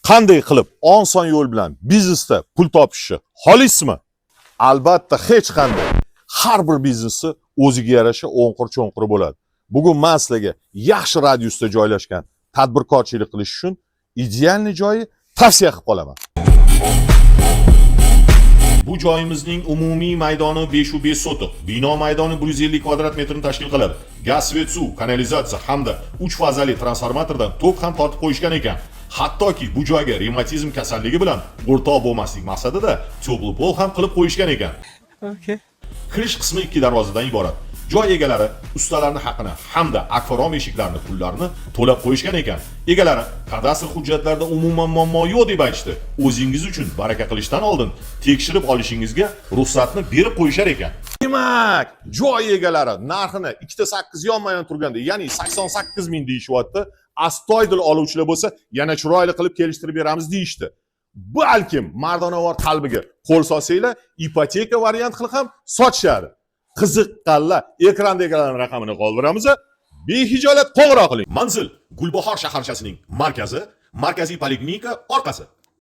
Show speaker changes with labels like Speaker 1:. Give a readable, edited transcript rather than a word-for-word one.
Speaker 1: qanday qilib oson yo'l bilan biznesda pul topishni xohlaysizmi? Albatta hech qanday. Har bir biznesni o'ziga yarasha o'nqir-cho'nqiri bo'ladi. Bugun men sizlarga yaxshi radiusda joylashgan tadbirkorchilik qilish uchun idealniy joyi tavsiya qilib qolaman. Bu joyimizning umumiy maydoni 5 sotiq. Bino maydoni 150 kvadrat metrni tashkil qiladi. Gaz, svet, suv, kanalizatsiya hamda 3 fazali transformatordan tok ham tortib qo'yishgan ekan. Hattoki bu joyga revmatizm kasalligi bilan o'rtoq bo'lmaslik maqsadida tobli pol ham qilib qo'yishgan ekan.
Speaker 2: Okay.
Speaker 1: Kirish qismi 2 darvozadan iborat. Joy egalari ustalarning haqini hamda akvarom eshiklarini pullarini to'lab qo'yishgan ekan. Egalari kadastr hujjatlarida umuman muammo yo'q deb aytishdi. O'zingiz uchun baraka qilishdan oldin tekshirib olishingizga ruxsatni berib qo'yishar ekan. Demak, joy egalari narxini 2.8 yonma-yon turganda, ya'ni 88 ming deyishyapti. Astoydil oluvchilar bo'lsa, yana chiroyli qilib kelishtirib beramiz deyishdi. Balkim mardonavor qalbiga qo'l solsanglar, ipoteka variant qilib ham sotishadi. Qiziqqanlar ekrandagi raqamini qoldiramiz. Behijolat qo'ng'iroq qiling. Manzil Gulbahor shaharchasining markazi, markaziy poliklinika orqasi.